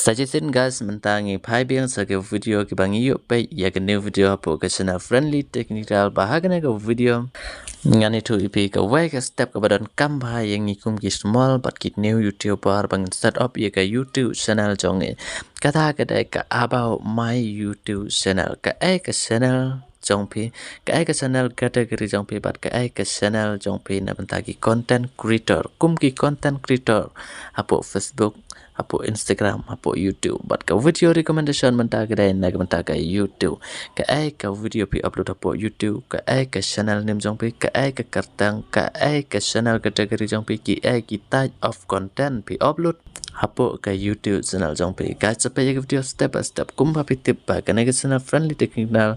Suggestion guys mentangi pai biang sebagai video ke bangi yuk pe ya ke new video apa ke channel friendly technical bahagian ke video ngani tu ipi ke way ke step ke badan kampa yang nikum ki small but kit new youtuber bang set up ya ke YouTube channel jonge kata kedai ke about my YouTube channel ke channel jongpi ke channel category jongpi bat ke channel jongpi na bentagi content creator kumki content creator apa Facebook apa Instagram, apa YouTube. But ke video recommendation mentah kedai nak mentah ke YouTube. Ke video pi upload apa YouTube. Ke channel name jong pi. Ke kertang. Ke channel kategori jong pi. Ki type of content pi upload. Apa ke YouTube channel jong pi. Guys, sampai ke video step by step. Kumpa pi tip ba. Kena ke channel friendly technical.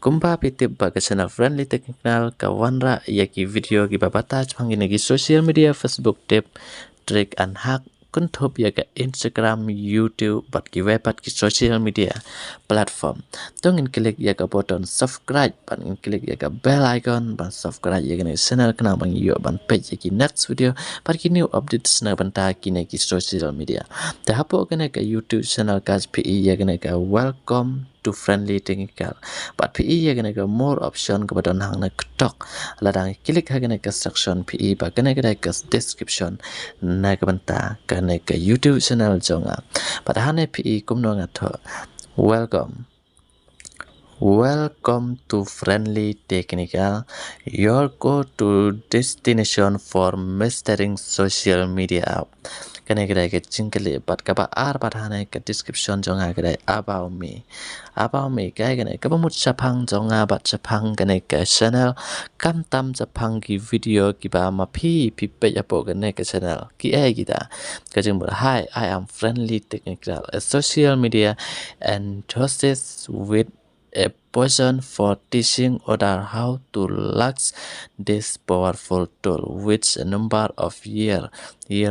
Kumpa pi tip ba ke channel friendly technical. Kawan ya ki video ki babataj panggil lagi social media Facebook tip trick and hack kuntop ya ke Instagram, YouTube, bat ki web, bat ki social media platform. Tungin klik ya ke button subscribe, ban klik ya ke bell icon, ban subscribe ya ke channel kenal bang yuk ban page ya ki next video, bat ki new update na banta ki na ki social media. Tahapo kena ke YouTube channel kas PI ya kena ke welcome to friendly technical. But PI ya kena ke more option ke button hang na ketok. Ladang klik ha kena ke section PI ba kena ke description na ke banta kena ke YouTube channel jonga. Padahal PI kumno ngato. Welcome to Friendly Technical, your go-to destination for mastering social media app. Kena kedai ke cingkeli bat kapa padahana ke description jonga kedai about me kai kena kapa mut sapang jonga bat sapang kena ke channel kam tam sapang ki video ki ba ma pi pe apo kena ke channel ki kita kajeng ber hi I am Friendly Technical, a social media enthusiast with a passion for teaching others how to launch this powerful tool with a number of year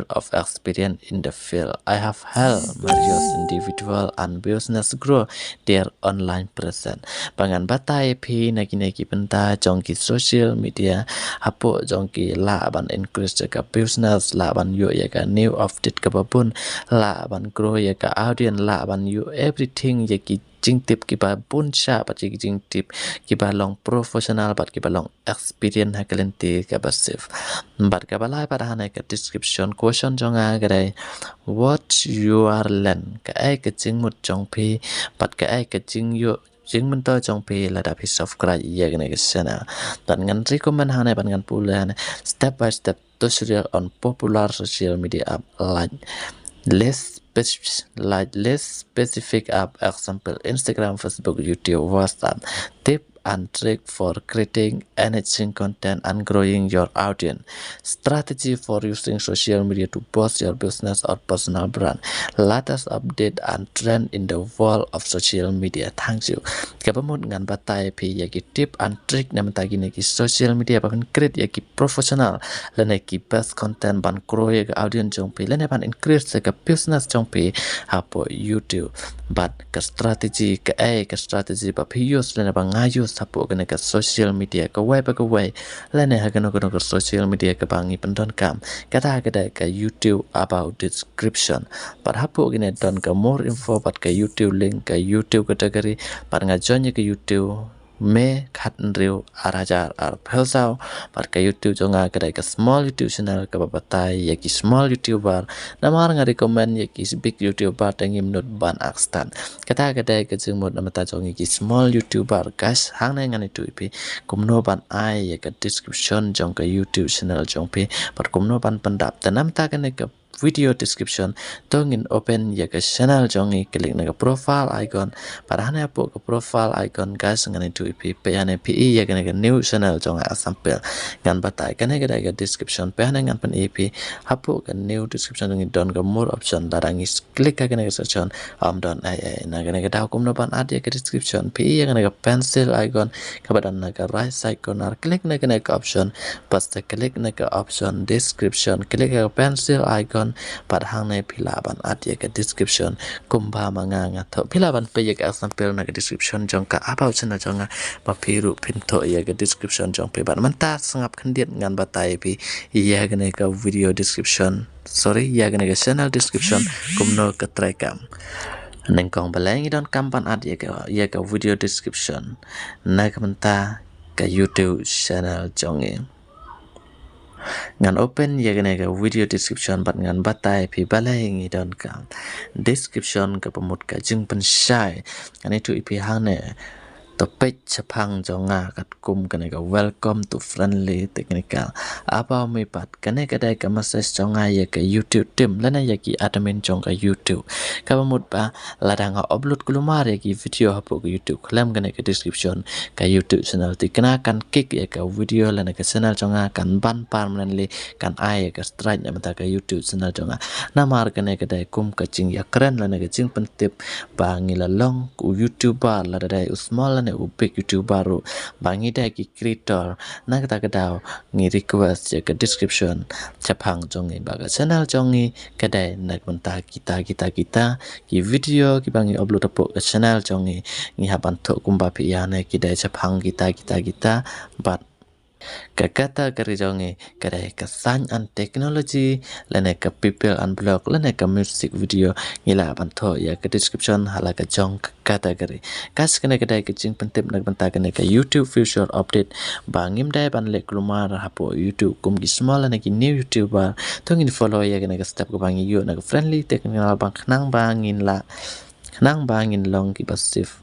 of experience in the field. I have helped various individual and business grow their online presence. Pangan batai pi nagi penta jongki social media hapo jongki la ban increase ka business la ban yo ya ka new update ka babun la ban grow ya ka audience la ban yo everything ya ki jing tip kiba punsha pat jing tip kiba long professional pat kiba long experience hakalenti kiba safe bat kiba lai pada hana ke description question jonga gare what you are learn ka ke jing mut jong pi pat ka ke jing yo jing mento jong pi la da pi subscribe ya gane ke sana dan ngan recommend hana ban ngan pulan step by step tutorial on popular social media app less specific app, example Instagram, Facebook, YouTube, WhatsApp. Tip and trick for creating enriching content and growing your audience. Strategy for using social media to boost your business or personal brand. Latest update and trend in the world of social media. Thank you. Kapamut ngan batai pi yaki tip and trick na mentagi neki social media bahkan create yaki professional lene ki best content ban grow yaki audience jong pi lene ban increase yaki business jong pi hapo YouTube. But ke strategi ke strategi ba pi use lene ban ngayus hapo kena ke social media ke web lene hagano ke social media ke bangi pendon kam kata ke YouTube about description but hapo kena don ke more info but ke YouTube link ke YouTube kategori par ngajonnya ke YouTube me khat nriu arajar ar phelsao par ke YouTube jonga ke small YouTube channel ke babatai yaki small YouTuber namar nga recommend yaki big YouTuber tangim not ban akstan kata ke jengmot namata jongi ki small YouTuber guys hang na ngani tu ipi kumno ban ai ya ke description jong ke YouTube channel jong pi par kumno ban pendap tanam ta ke video description tongin open ya ke channel jongi klik na ke profile icon parahana po ke profile icon guys ngani tu ipi payane pi ya ke new channel jonga sample ngan batai kan ke description payane ngan pen ip hapo ke new description ngi don ke more option darangi klik ke section don ai na ke da hukum no ban ada ke description pi ya ke pencil icon ke badan na ke right side corner klik na ke option pas klik na ke option description klik ke pencil icon kon padhang ne pilaban at ya ke description kumba manga nga tho pilaban pe ya ke example na ke description jong ka about chana jonga ma piru pinto ya ke description jong pe ban manta sangap khandiat ngan batai pi ya ke ne ka video description ya ke ne ka channel description kumno ka try kam neng kong baleng idon kampan at ya ke video description na ka manta ka YouTube channel jonge ngan open ya gane ka video description bat ngan batai pi balai ngi don ka description ka pamut ka jing pen shai ani tu ipi hane to page chapang jonga kat kum kane ka welcome to friendly technical apa mi pat kane ka dai ka message jonga ya ka YouTube tim lana ya ki admin jong ka YouTube ka pamut ba ladang upload kulumar ya ki video hapo ka YouTube klam kane ka description ka YouTube channel ti kena kan kick ya ka video lana ka channel jonga kan ban permanently kan ai ka strike na mata ka YouTube channel jonga namar kane ka dai kum ka jing ya keren lana ka jing pen tip ba ngila long ku YouTuber la dai small lana u big YouTuber ro bangi dai ki creator na ka daw ngi request ya ka description chapang jongi ba ka channel jongi ka dai nak menta kita ki video ki bangi upload apo ka channel jongi ngi haban tho kumba pi ya na ki dai chapang kita but kata jongi kadai ka science and technology lene ka people and blog lene ka music video ngila banto ya ka description hala ka jong category kas kene kadai ka jing pentip nak banta kene ka YouTube future update bangim dai ban le klumar hapo YouTube kum gi small lene ki new YouTuber tongin follow ya kene ka step ka bangi yo na friendly technical bang khnang bangin long ki pasif